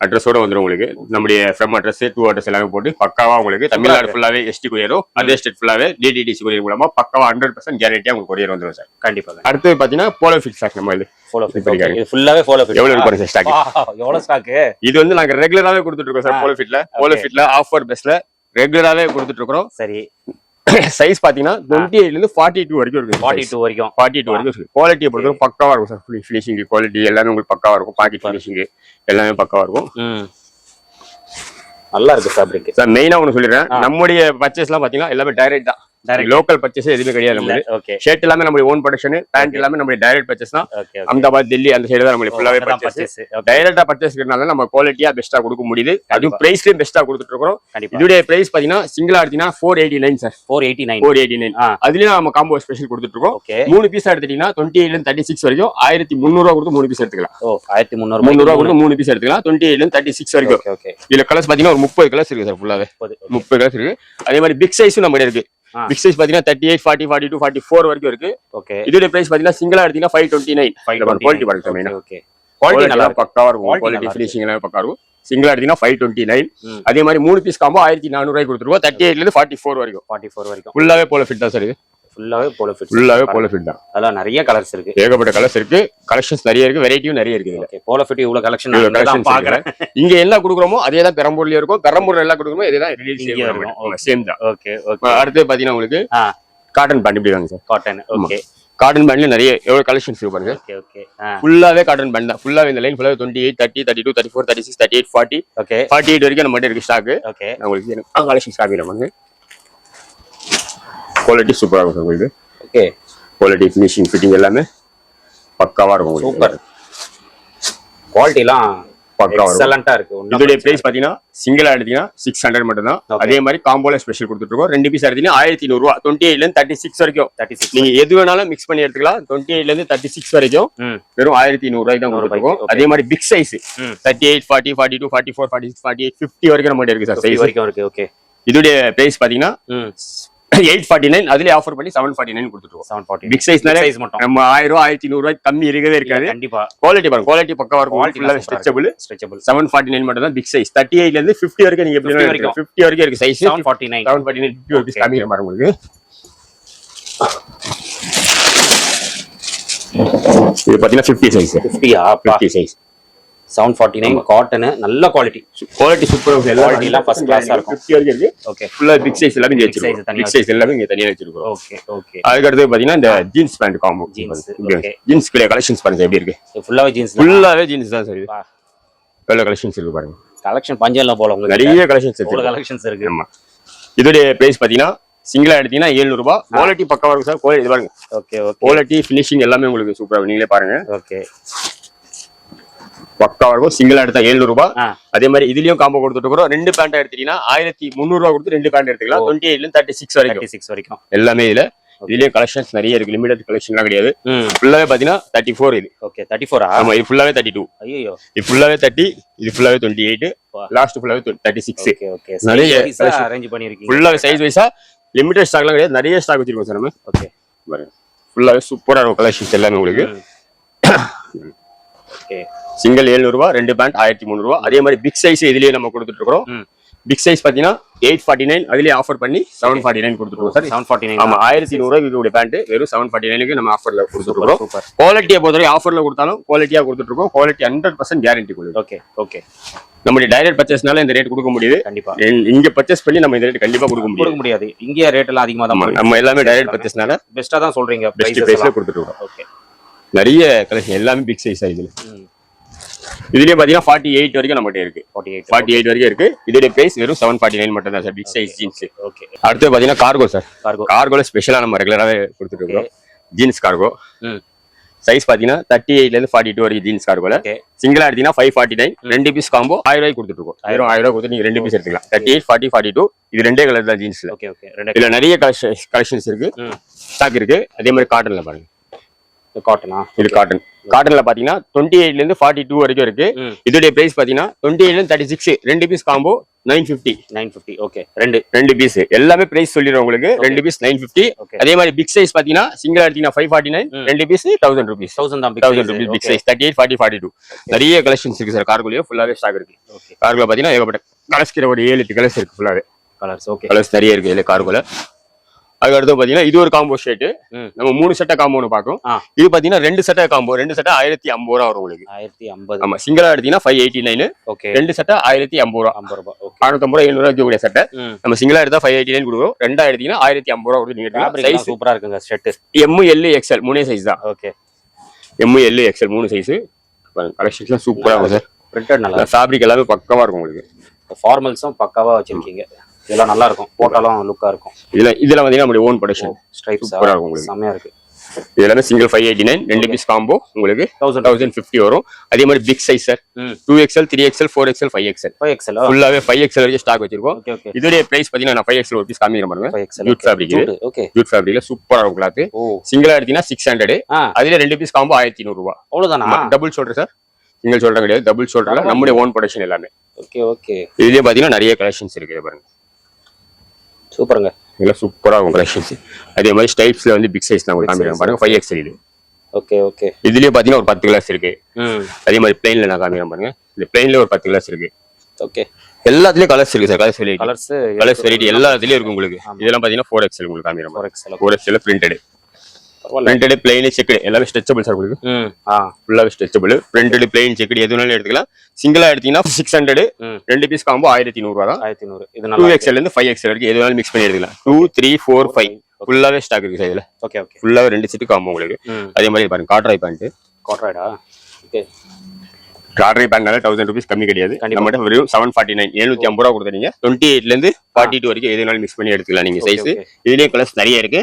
அட்ரஸோட வந்துடும். உங்களுக்கு நம்முடைய ஃப்ரம் அட்ரஸ் டூ அட்ரஸ் எல்லாமே போட்டு பக்காவா உங்களுக்கு தமிழ்நாடு ஃபுல்லாவே எஸ்டி கொரியரும் அதர் ஸ்டேட் ஃபுல்லாவே டிடிடிசி கொரியர் மூலமா பக்காவா 100% கேரண்டியா உங்களுக்கு கொரியர் வந்துடும் சார். கண்டிப்பா. அடுத்து பாத்தீங்கன்னா போலோ ஃபிட் ஸ்டாக். நம்ம இது போலோ ஃபிட் இது ஃபுல்லாவே போலோ ஃபிட். எவ்வளவு இருக்கு ஸ்டாக்? எவ்வளவு ஸ்டாக்? இது வந்து நாங்க ரெகுலராவே கொடுத்துட்டு இருக்கோம் சார். போலோ ஃபிட்ல ஆஃபர் பெஸ்ட்ல ரெகுலராவே கொடுத்துட்டு இருக்கோம். சரி. சைஸ் பாத்தீங்கன்னா 28 ல இருந்து 42 வரைக்கும் இருக்கு. 42 வரைக்கும் இருக்கு. குவாலிட்டியை பொறுத்தவரை பக்காவா இருக்கும் சார். ஃபினிஷிங் குவாலிட்டி எல்லாமே உங்களுக்கு பக்காவா இருக்கும். பாக்கெட் ஃபினிஷிங் எல்லாமே பக்காவா இருக்கும். நல்லா இருக்கு ஃபேப்ரிக் சார். மெயினா ஒன்னு சொல்லிடுறேன். நம்முடைய பர்ச்சேஸ் எல்லாம் பாத்தீங்கன்னா எல்லாமே டைரக்ட் தான். லோக்கல் பர்ச்சேஸ் எதுவுமே கிடையாது. நம்ம ஷர்ட் எல்லாமே நம்ம ஓன் ப்ரொடக்ஷன், பேண்ட் எல்லாமே நம்ம டைரக்ட் பர்ச்சேஸ் தான். அஹமதாபாத், டெல்லி அந்த சைடு தான் நம்ம ஃபுல்லாவே பர்ச்சேஸ். டைரக்டா பர்ச்சேஸ்னால நம்ம குவாலிட்டியா பெஸ்டா கொடுக்க முடியுது. அதுவும் பிரைஸ்லயும் பெஸ்டா கொடுத்துட்டு இருக்கோம். இதோட பிரைஸ் பாத்தீங்கன்னா சிங்கிளா எடுத்தீங்கன்னா 489 சார். 489. அதுலயும் நம்ம காம்போ ஸ்பெஷல் கொடுத்துட்டு இருக்கோம். 3 பீஸ் எடுத்துட்டீங்கன்னா 28 ல இருந்து 36 வரைக்கும் 1300 ரூபாய் கொடுத்து 3 பீஸ் எடுத்துக்கலாம். 1300 ரூபாய் கொடுத்து 3 பீஸ் எடுத்துக்கலாம். 28 ல இருந்து 36 வரைக்கும். இதுல கலர்ஸ் பாத்தீங்கன்னா ஒரு 30 கலர்ஸ் இருக்கு சார். ஃபுல்லாவே 30 கலர்ஸ் இருக்கு. அதே மாதிரி பிக் சைஸும் நம்ம இருக்கு. பிக் சைஸ் பாத்தீங்கன்னா 38, 40, 42, 44 வரைக்கும் இருக்கு. இதோட பிரைஸ் பாத்தீங்கன்னா சிங்கிளா எடுத்தீங்கன்னா 529. குவாலிட்டி பாருங்க சார். மெயினா குவாலிட்டி நல்லா பக்காவா இருக்கும். குவாலிட்டி ஃபினிஷிங் எல்லாம் பக்காவா இருக்கும். சிங்கிளா எடுத்தீங்கன்னா 529. அதே மாதிரி 3 பீஸ் காம்போ 1400 ரூபாய் கொடுத்துருவோம். 38 ல இருந்து 44 வரைக்கும். ஃபுல்லாவே போலோ ஃபிட் தான் சார். இது ஃபுல்லாவே போலோ ஃபிட் தான். அதெல்லாம் நிறைய கலர்ஸ் இருக்கு. ஏகப்பட்ட கலர்ஸ் இருக்கு. கலெக்ஷன்ஸ் நிறைய இருக்கு. வெரைட்டியும் நிறைய இருக்கு. ஓகே. போலோ ஃபிட் இவ்வளவு கலெக்ஷன் நான் பாக்குறேன். இங்க என்ன குடுக்குறோமோ அதே தான் பெரம்பூர்லயே இருக்கும். பெரம்பூர்ல எல்லாம் குடுக்குறோமோ இதே தான் இருக்கும். சேம் தான். ஓகே. அடுத்து பாத்தீங்கன்னா உங்களுக்கு காட்டன் பேண்ட் இப்படி வாங்க சார். காட்டன். ஓகே. காட்டன் பேண்ட்ல நிறைய எவ்வளவு கலெக்ஷன்ஸ் இருக்கு பாருங்க. ஃபுல்லாவே காட்டன் பேண்ட் தான். ஃபுல்லாவே இந்த லைன் ஃபுல்லாவே 28, 30, 32, 34, 36, 38, 40. ஓகே. 48 வரைக்கும் நம்ம கிட்ட இருக்கு ஸ்டாக். ஓகே. உங்களுக்கு கலெக்ஷன் ஸ்டாக் நம்ம குவாலிட்டி சூப்பரா இருக்கும் சார். உங்களுக்கு ஓகே. குவாலிட்டி ஃபினிஷிங் ஃபிட்டிங் எல்லாமே பக்காவா இருக்கும் உங்களுக்கு. சூப்பர். குவாலிட்டிலாம் பக்காவா இருக்கும். எக்ஸலண்டா இருக்கு. இதோட பிரைஸ் பாத்தீங்கன்னா சிங்கிளா எடுத்தீங்கன்னா 600 மட்டும் தான். அதே மாதிரி காம்போல ஸ்பெஷல் கொடுத்துட்டு இருக்கோம். 2 பீஸ் எடுத்தீங்கன்னா 1100 ரூபாய். 28 ல இருந்து 36 வரைக்கும் 36 நீங்க எது வேணாலும் மிக்ஸ் பண்ணி எடுத்துக்கலாம். 28 ல இருந்து 36 வரைக்கும் வெறும் 1100 ரூபாய்க்கு தான் கொடுத்துருக்கோம். அதே மாதிரி பிக் சைஸ் 38 40 42 44 46 48 50 வரைக்கும் நம்ம இருக்கு சார். சைஸ் வரைக்கும் இருக்கு. ஓகே. இதோட பிரைஸ் பாத்தீங்கன்னா 849. அதுல ஆஃபர் பண்ணி 749 கொடுத்துருக்கோம். 740 பிக் சைஸ்னால சைஸ் மட்டும் நம்ம 1000 ரூபாய் 1100 ரூபாய் கம்மி இருக்கவே இருக்காது. கண்டிப்பா. குவாலிட்டி பாருங்க, குவாலிட்டி பக்காவா இருக்கும். ஃபுல்லா ஸ்ட்ரெச்சபிள் 749 மட்டும் தான் பிக் சைஸ். 38 ல இருந்து 50 வரைக்கும் நீங்க எப்படி 50 வரைக்கும் இருக்கு சைஸ். 749 50 வரைக்கும் கம்மி பாருங்க உங்களுக்கு. இது பாத்தீங்கன்னா 50 சைஸ். 50 size 749 cotton. நல்ல குவாலிட்டி. குவாலிட்டி சூப்பரா இருக்கு. குவாலிட்டி எல்லாம் ஃபர்ஸ்ட் கிளாஸா இருக்கும். 50 வரைக்கும் இருக்கு. ஓகே. ஃபுல்லா பிக் சைஸ் எல்லாமே இங்க வச்சிருக்கோம். பிக் சைஸ் எல்லாமே இங்க தனியா வச்சிருக்கோம். Okay okay. அதுக்கு அடுத்து பாத்தீங்கன்னா இந்த ஜீன்ஸ் பேண்ட் காம்போ. ஜீன்ஸ் கிளே கலெக்ஷன்ஸ் பாருங்க எப்படி இருக்கு. ஃபுல்லாவே ஜீன்ஸ். ஃபுல்லாவே ஜீன்ஸ் தான் சார். இது எவ்வளவு கலெக்ஷன்ஸ் இருக்கு பாருங்க. கலெக்ஷன் பஞ்சம்ல போல உங்களுக்கு நிறைய கலெக்ஷன்ஸ் இருக்கு. அவ்வளவு கலெக்ஷன்ஸ் இருக்கு. ஆமா. இதோட பிரைஸ் பாத்தீங்கன்னா சிங்கிளா எடுத்தீங்கன்னா 700 ரூபாய். குவாலிட்டி பக்காவா இருக்கும் சார். குவாலிட்டி பாருங்க. Okay okay. குவாலிட்டி ஃபினிஷிங் எல்லாமே உங்களுக்கு சூப்பரா நீங்களே பாருங்க. ஓகே. பக்காவா இருக்கும். சிங்கிளா எடுத்தா 700 ரூபாய். அதே மாதிரி இதுலயும் காம்போ கொடுத்துட்டு இருக்கோம். 2 பேண்ட் எடுத்தீங்கன்னா 1300 ரூபாய் கொடுத்து 2 பேண்ட் எடுத்துக்கலாம். 28 ல இருந்து 36 வரைக்கும் எல்லாமே இதுல. இதுலயும் கலெக்ஷன்ஸ் நிறைய இருக்கு. லிமிடெட் கலெக்ஷன்லாம் கிடையாது. ஃபுல்லாவே பாத்தீங்கன்னா 34 இது. ஓகே. 34 ஆமா. இது ஃபுல்லாவே 32. ஐயோ. இது ஃபுல்லாவே 30. இது ஃபுல்லாவே 28. லாஸ்ட் ஃபுல்லாவே 36. Okay okay. நிறைய அரேஞ்ச் பண்ணிருக்கீங்க. ஃபுல்லாவே சைஸ் வைஸா லிமிடெட் ஸ்டாக்லாம் கிடையாது. நிறைய ஸ்டாக் வச்சிருக்கோம் சார் நம்ம. ஓகே. பாருங்க. ஃபுல்லாவே சூப்பரா இருக்கும் கலெக்ஷன்ஸ் எல்லாமே உங்களுக்கு. ஓகே. சிங்கிள் 700 ரூபாய். 2 பேண்ட் 1300 ரூபாய். அதே மாதிரி பிக் சைஸ் இதுலயே நம்ம கொடுத்துட்டு இருக்கோம். பிக் சைஸ் பாத்தீங்கன்னா 849. அதுலயே ஆஃபர் பண்ணி 749 கொடுத்துட்டு இருக்கோம் சார். 749. ஆமா. 1100 ரூபாய்க்கு இதோட பேண்ட் வெறும் 749க்கு நம்ம ஆஃபர்ல கொடுத்துட்டு இருக்கோம். குவாலிட்டியை பொறுத்தவரை ஆஃபர்ல கொடுத்தாலும் குவாலிட்டியா கொடுத்துட்டு இருக்கோம். குவாலிட்டி 100% கேரண்டி கொடுக்கும். Okay okay. நம்மளுடைய டைரக்ட் பர்ச்சேஸ்னால இந்த ரேட் கொடுக்க முடியுது. கண்டிப்பா. இங்க பர்ச்சேஸ் பண்ணி நம்ம இந்த ரேட் கண்டிப்பா கொடுக்க முடியாது. இங்க ரேட் எல்லாம் அதிகமா தான். நம்ம எல்லாமே டைரக்ட் பர்ச்சேஸ்னால பெஸ்டா தான் சொல்றீங்க. பெஸ்ட் பிரைஸ்ல கொடுத்துட்டு இருக்கோம். ஓகே. நிறைய கலெக்ஷன் எல்லாமே பிக் சைஸ் இதுல. இதுலயே பாத்தீங்கன்னா 48 வரைக்கும் நம்மகிட்ட இருக்கு. 48 வரைக்கும் இருக்கு. இதோட பிரைஸ் வெறும் 749 மட்டும் தான் sir. Big size jeans. Okay. அடுத்து பாத்தீங்கன்னா கார்கோ சார். கார்கோல ஸ்பெஷலா நம்ம ரெகுலராவே கொடுத்துட்டு இருக்கோம். ஜீன்ஸ் கார்கோ சைஸ் பாத்தீங்கன்னா 38 ல இருந்து 42 வரைக்கும் ஜீன்ஸ் கார்கோல. சிங்கிளா எடுத்தீங்கன்னா 549. 2 பீஸ் காம்போ 1000 ரூபாய்க்கு கொடுத்துட்டு இருக்கோம். 1000 ரூபாய் கொடுத்து நீங்க 2 பீஸ் எடுத்துக்கலாம். 38 40 42 இது ரெண்டே கலர் தான் ஜீன்ஸ்ல. Okay okay. இதுல நிறைய கலெக்ஷன்ஸ் இருக்கு. ஸ்டாக் இருக்கு. அதே மாதிரி காட்டன்ல பாருங்க. காட்டனா? இது காட்டன். காட்டன்ல பாத்தீங்கன்னா 28 ல இருந்து 42 வரைக்கும் இருக்கு. இதோட பிரைஸ் பாத்தீங்கன்னா 28 ல இருந்து 36. 2 பீஸ் காம்போ 950. ஓகே. ரெண்டு பீஸ் எல்லாமே பிரைஸ் சொல்லிடுறோம் உங்களுக்கு. 2 பீஸ் 950. அதே மாதிரி பிக் சைஸ் பாத்தீங்கன்னா சிங்கிளா எடுத்தீங்கன்னா 549. 2 piece 1000 rupees. 1000 rupees big size. 38 40 42 நிறைய கலெக்ஷன்ஸ் இருக்கு சார். கார்கோலயே ஃபுல்லாவே ஸ்டாக் இருக்கு. கார்கோல பாத்தீங்கன்னா ஏகப்பட்ட கலர்ஸ் ஒரு 7-8 கலர்ஸ் இருக்கு. ஃபுல்லாவே கலர்ஸ். ஓகே. கலர்ஸ் நிறைய இருக்கு இதுல கார்கோல. அதுக்கு அடுத்து பாத்தீங்கன்னா இது ஒரு காம்போ ஷர்ட். நம்ம 3 செட்டா காம்போ ஒன்று பார்க்கும். இது பாத்தீங்கன்னா 2 செட்டா காம்போ. 2 செட்டா 1050 ரூபா வரும் உங்களுக்கு. 1050. ஆமா. சிங்கிளா எடுத்தீங்கன்னா 589. ஓகே. 2 செட்டா 1050 ரூபா. 50 ரூபாய். ஓகே. 650 ரூபாய் 700 ரூபாய்க்கு கூடிய செட்டை நம்ம சிங்கிளா எடுத்தா 589 கொடுக்குறோம். ரெண்டா எடுத்தீங்கன்னா 1050 ரூபா கொடுத்து நீங்க சைஸ் சூப்பரா இருக்குங்க shirt. M L XL 3 size தான். Okay. M L XL 3 size. கலெக்ஷன்ஸ்லாம் சூப்பரா இருக்கும் சார். பிரிண்டட் நல்லா. ஃபேப்ரிக் எல்லாமே பக்காவா இருக்கும் உங்களுக்கு. ஃபார்மல்ஸும் பக்காவா வச்சிருக்கீங்க. இதெல்லாம் நல்லா இருக்கும். போட்டாலும் லுக்கா இருக்கும். இதுல வந்து நம்மளுடைய ஓன் ப்ரொடக்ஷன். ஸ்ட்ரைப்ஸ் சூப்பரா இருக்கும் உங்களுக்கு. செமையா இருக்கு. இதெல்லாம் சிங்கிள் 589. 2 பீஸ் காம்போ உங்களுக்கு 1050 வரும். அதே மாதிரி big size sir. 2XL 3XL 4XL 5XL ஃபுல்லாவே 5XL வரைக்கும் ஸ்டாக் வச்சிருக்கோம். இதோட பிரைஸ் பாத்தீங்கன்னா நான் 5XL ஒரு பீஸ் காமிக்கிறேன் பாருங்க. Jute fabric. ஓகே. ஜூட் ஃபேப்ரிக்ல சூப்பரா இருக்கும் கிளாத். சிங்கிளா எடுத்தீங்கன்னா 600. அதுல 2 பீஸ் காம்போ 1200 ரூபாய். அவ்வளவுதானா? Double shoulder sir. Single shoulder கிடையாது. டபுள் ஷோல்டர்ல நம்மளுடைய ஓன் ப்ரொடக்ஷன் எல்லாமே. Okay okay. இதுலயே பாத்தீங்கன்னா நிறைய கலெக்ஷன்ஸ் இருக்கு பாருங்க. சூப்பருங்க. இதெல்லாம் சூப்பரா இருக்கும் கலெக்ஷன்ஸ். அதே மாதிரி ஸ்டைப்ஸ்ல வந்து பிக் சைஸ் நான் உங்களுக்கு காமிக்கிறேன் பாருங்க. 5XL இது. Okay okay. இதுலயே பாத்தீங்கன்னா ஒரு 10 கிளாஸ் இருக்கு. அதே மாதிரி பிளைன்ல நான் காமிக்கிறேன் பாருங்க. இந்த பிளைன்ல ஒரு 10 கிளாஸ் இருக்கு. ஓகே. எல்லாத்துலயும் கலர்ஸ் இருக்கு சார். கலர்ஸ் வெரைட்டி எல்லாத்துலயும் இருக்கு உங்களுக்கு. இதெல்லாம் பாத்தீங்கன்னா 4XL உங்களுக்கு காமிக்கிறேன். 4XL printed. Printed plain checked எல்லாமே ஸ்ட்ரெச்சபிள் சார் உங்களுக்கு. ஃபுல்லாவே ஸ்ட்ரெச்சபிள். பிரிண்டட் பிளைன் செக்குடு எது வேணாலும் எடுத்துக்கலாம். சிங்கிளா எடுத்தீங்கன்னா 600. 2 பீஸ் காம்போ 1100 ரூபாய் தான். 1100. இது நல்லா 2XL இருந்து 5XL வரைக்கும் எது வேணாலும் மிக்ஸ் பண்ணி எடுத்துக்கலாம். 2 3 4 5 ஃபுல்லாவே ஸ்டாக் இருக்கு சார் இதுல. Okay okay. ஃபுல்லாவே 2 செட் காம்போ உங்களுக்கு. அதே மாதிரி பாருங்க காட்ராய் பேண்ட். காட்ராய்டா? ஓகே. காட்ராய் பேண்ட்னால 1000 ரூபீஸ் கம்மி கிடையாது. நம்மகிட்ட வெறும் 749 750 ரூபாய் கொடுத்தீங்க. 28 ல இருந்து 42 வரைக்கும் எது வேணாலும் மிக்ஸ் பண்ணி எடுத்துக்கலாம் நீங்க சைஸ். இதுலயே கலர்ஸ் நிறைய இருக்கு.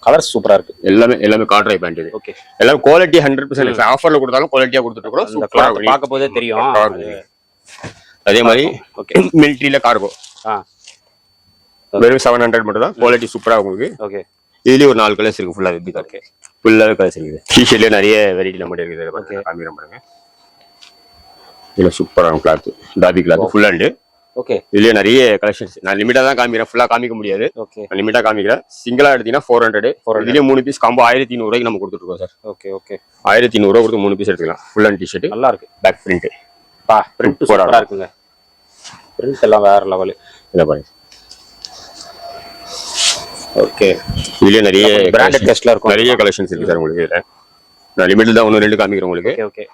கலர் சூப்பரா இருக்கு. எல்லாமே காட்ரை பேண்ட் இது. ஓகே, எல்லாம் குவாலிட்டி 100% ஆஃபர்ல கொடுத்தாலும் குவாலிட்டியா கொடுத்துட்டு இருக்கோம். இந்த சூப்பரா கிளாத் பார்க்க போதே தெரியும். அதே மாதிரி ஓகே, மிலிட்டரியில கார்கோ வெறும் 700 மட்டும் தான். குவாலிட்டி சூப்பரா உங்களுக்கு. ஓகே, இதுலயே ஒரு 4 கலர்ஸ் இருக்கு. ஃபுல்லா எப்படி ஓகே, ஃபுல்லாவே கலர்ஸ் இருக்கு. டிஷர்ட்லயே நிறைய வெரைட்டி நம்ம இருக்குது. காமிக்கிறேன் பாருங்க. இதுல சூப்பரான cloth, dobby cloth full hand. Okay, இதுலயே நிறைய கலெக்ஷன்ஸ். நான் லிமிட்டா தான் காமிக்கிறேன், ஃபுல்லா காமிக்க முடியாது. ஓகே, நான் லிமிட்டா காமிக்கிறேன். சிங்கிளா எடுத்தீங்கன்னா 400. இதுலயே 3 பீஸ் காம்போ 1300 ரூபாய்க்கு நம்ம கொடுத்துட்டு இருக்கோம் சார். ஓகே, ஓகே, 1300 ரூபாய் கொடுத்து 3 பீஸ் எடுத்துக்கலாம். ஃபுல் ஹேண்ட் டிஷர்ட் நல்லா இருக்கு. பேக் பிரிண்ட் பிரிண்ட் சூப்பரா இருக்குங்க. பிரிண்ட் எல்லாம் வேற லெவல். இத பாருங்க. ஓகே, இதுலயே நிறைய பிராண்டட் டெஸ்ட்ல இருக்கும். நிறைய கலெக்ஷன்ஸ் இருக்கு சார் உங்களுக்கு. இதுல நான் லிமிட்டட் தான் 1 2 காமிக்கிறேன் உங்களுக்கு. Okay, okay.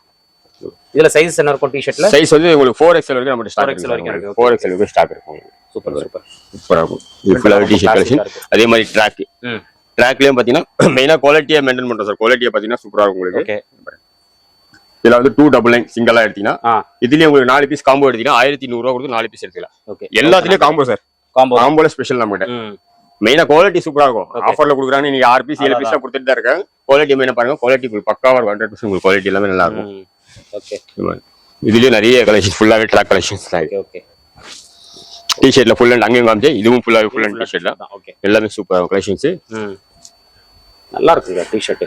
இதுல சைஸ் என்ன இருக்கும் டி-ஷர்ட்ல? சைஸ் வந்து உங்களுக்கு 4XL வரைக்கும் நம்ம ஸ்டாக் இருக்கு. 4XL வரைக்கும் ஸ்டாக் இருக்கு. சூப்பர் சூப்பர் சூப்பரா இருக்கும். இது ஃபுல்லா டி-ஷர்ட் கலெக்ஷன். அதே மாதிரி ட்ராக்லயும் பாத்தீங்கன்னா மெயினா குவாலிட்டியா மெயின்டைன் பண்றோம் சார். குவாலிட்டியா பாத்தீங்கன்னா சூப்பரா இருக்கும் உங்களுக்கு. ஓகே, இதுல வந்து 299 சிங்கிளா எடுத்தீங்கன்னா இதுலயே உங்களுக்கு 4 பீஸ் காம்போ எடுத்தீங்கன்னா 1100 ரூபாய் கொடுத்து 4 பீஸ் எடுத்துக்கலாம். ஓகே, எல்லாத்துலயும் காம்போ சார். காம்போல ஸ்பெஷல் நம்ம கிட்ட. மெயினா குவாலிட்டி சூப்பரா இருக்கும். ஆஃபர்ல கொடுக்குறாங்க. நீங்க 6 பீஸ் 7 பீஸ் கொடுத்துட்டு தான் இருக்காங்க. குவாலிட்டி மெயினா பாருங்க. குவாலிட்டி உங்களுக்கு பக்காவா 100% உங்களுக்கு குவாலிட்டி எல்லாமே நல்லா இருக்கும். ஓகே, இதுலயே நிறைய கலெக்ஷன் ஃபுல்லாவே ட்ராக் கலெக்ஷன்ஸ் தான். ஓகே, டி-ஷர்ட்ல ஃபுல் அண்ட் அங்கேயும் காமிச்சு இதுவும் ஃபுல்லாவே ஃபுல் அண்ட் டி-ஷர்ட்ல. ஓகே, எல்லாமே சூப்பரா கலெக்ஷன்ஸ். நல்லா இருக்குங்க டி-ஷர்ட்.